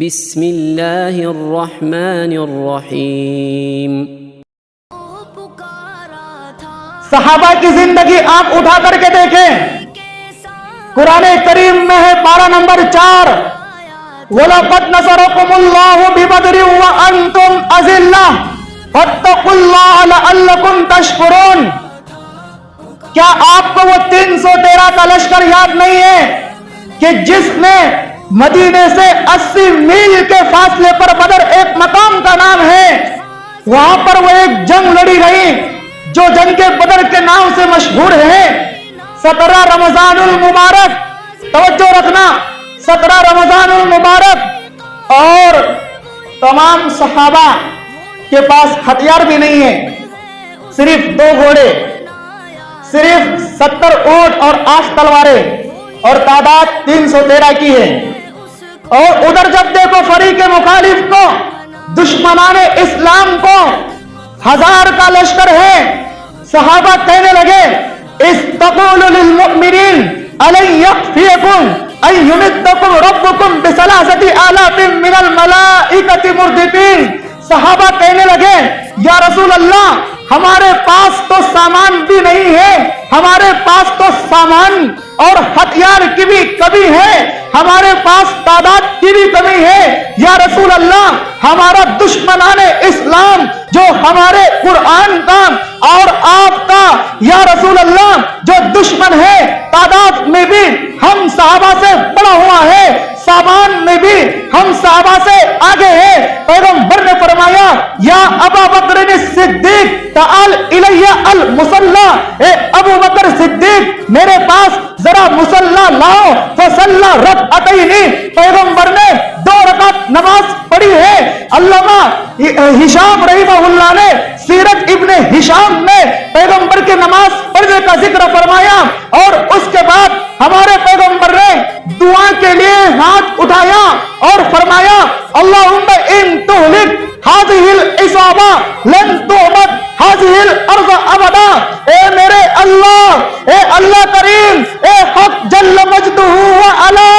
بسم اللہ الرحمن الرحیم۔ صحابہ کی زندگی آپ اٹھا کر کے دیکھیں، قرآن کریم میں ہے پارہ نمبر 4، وَلَقَدْ نَصَرَكُمُ اللَّهُ بِبَدْرٍ وَأَنْتُمْ أَذِلَّةٌ فَاتَّقُوا اللَّهَ لَعَلَّكُمْ تَشْكُرُونَ۔ کیا آپ کو وہ 313 کا لشکر یاد نہیں ہے کہ جس نے مدینے سے 80 میل کے فاصلے پر بدر ایک مقام کا نام ہے، وہاں پر وہ ایک جنگ لڑی گئی جو جنگ بدر کے نام سے مشہور ہے۔ 17 رمضان المبارک، توجہ رکھنا، 17 رمضان المبارک، اور تمام صحابہ کے پاس ہتھیار بھی نہیں ہے، صرف 2 گھوڑے، صرف 70 اونٹ اور 8 تلواریں، اور تعداد 313 کی ہے۔ اور ادھر جب دیکھو فریق مخالف کو، دشمنان اسلام کو 1000 کا لشکر ہے۔ صحابہ کہنے لگے استقولوا للمؤمنین الن یکفیکم ان یمدکم ربکم بثلاثۃ آلاف من الملائکۃ مردفین۔ صحابہ کہنے لگے یا رسول اللہ، ہمارے پاس تو سامان بھی نہیں ہے، ہمارے پاس تو سامان اور ہتھیار کی بھی کمی ہے، ہمارے پاس تعداد کی بھی کمی ہے۔ یا رسول اللہ، ہمارا دشمنان اسلام جو ہمارے قرآن کا اور آپ کا یا رسول اللہ جو دشمن ہے، تعداد میں بھی ہم صحابہ سے بڑا ہوا ہے، سامان میں بھی ہم صحابہ سے آگے ہے۔ پیغمبر نے فرمایا یا ابا بکر صدیق تعال الی المصلی، اے ابو بکر صدیق میرے پاس ذرا مصلی لاؤ، فصلی رکعتین، پیغمبر نے 2 رکعت نماز پڑھی ہے۔ علامہ ہشام رحمہ اللہ نے سیرت ابن ہشام میں پیغمبر کے نماز پڑھنے کا ذکر فرمایا، اور اس کے بعد ہمارے پیغمبر نے دعا کے لیے ہاتھ اٹھایا اور فرمایا اللہم ان تہلک هذه العصابہ لن تعبد هذه الارض ابدا۔ اے میرے اللہ، اے اللہ کریم، اے حق جل مجدہ وعلا،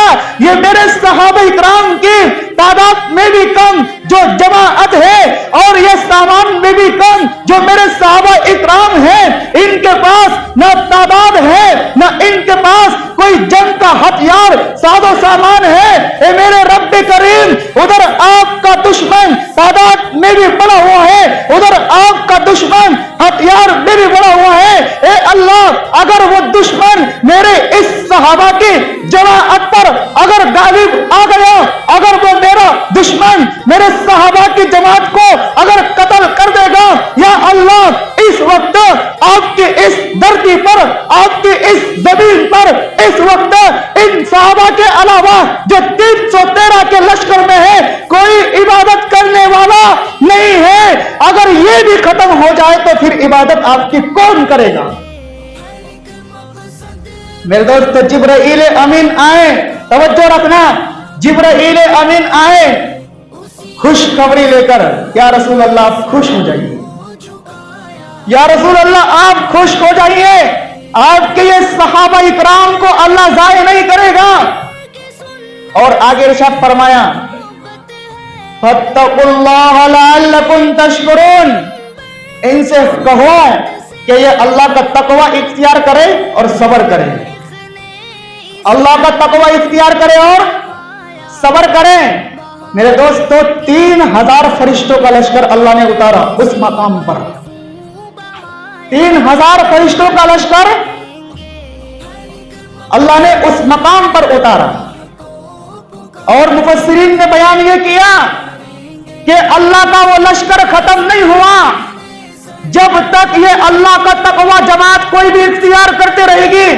یہ میرے صحابہ اکرام کی تعداد میں بھی کم جو جماعت ہے، اور یہ سامان میں بھی کم جو میرے صحابہ اکرام ہیں، ان کے پاس نہ تعداد ہے نہ ان کے پاس کوئی جنگ کا ہتھیار ساز و سامان ہے۔ اے میرے رب کریم، ادھر آپ کا دشمن تعداد میں بھی بڑا ہوا ہے، ادھر آپ کا دشمن ہتھیار میں بھی بڑا ہوا ہے۔ اے اللہ، اگر وہ دشمن میرے اس صحابہ کی جماعت پر اگر غالب آ گیا، اگر وہ میرا دشمن میرے صحابہ کی جماعت کو اگر قتل کر دے گا، یا اللہ اس وقت آپ کی اس دھرتی پر، آپ کی اس زمین پر اس وقت ان صحابہ کے علاوہ جو 313 کے لشکر میں ہے کوئی عبادت کرنے والا نہیں ہے۔ اگر یہ بھی ختم ہو جائے تو پھر عبادت آپ کی کون کرے گا؟ میرے دوست، جبرائیل امین آئے، توجہ رکھنا، جبرائیل امین آئے خوشخبری لے کر، یا رسول اللہ آپ خوش ہو جائیے، یا رسول اللہ آپ خوش ہو جائیے، آپ کے یہ صحابہ اکرام کو اللہ ضائع نہیں کرے گا۔ اور آگے ارشاد فرمایا فاتقوا اللہ لعلکم تشکرون، ان سے کہو کہ یہ اللہ کا تقوی اختیار کرے اور صبر کرے، اللہ کا تقوی اختیار کرے اور صبر کرے۔ میرے دوستو، 3000 فرشتوں کا لشکر اللہ نے اتارا اس مقام پر، 3000 فرشتوں کا لشکر اللہ نے اس مقام پر اتارا۔ اور مفسرین نے بیان یہ کیا کہ اللہ کا وہ لشکر ختم نہیں ہوا جب تک یہ اللہ کا تقوی جماعت کوئی بھی اختیار کرتے رہے گی۔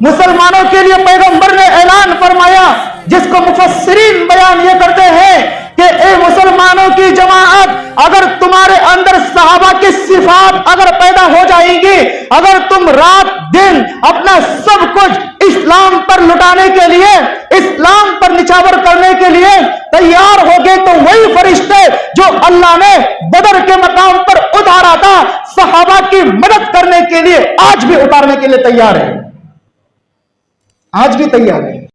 مسلمانوں کے لیے پیغمبر نے اعلان فرمایا، جس کو مفسرین بیان یہ کرتے ہیں کہ اے مسلمانوں کی جماعت، اگر تمہارے اندر صحابہ کی صفات اگر پیدا ہو جائیں گی، اگر تم رات دن اپنا سب کچھ اسلام پر لٹانے کے لیے، اسلام پر نچھاور کرنے کے لیے تیار ہوگے، تو وہی فرشتے جو اللہ نے بدر کے مقام پر اتارا تھا صحابہ کی مدد کرنے کے لیے، آج بھی اتارنے کے لیے تیار ہے، آج بھی تیار ہے۔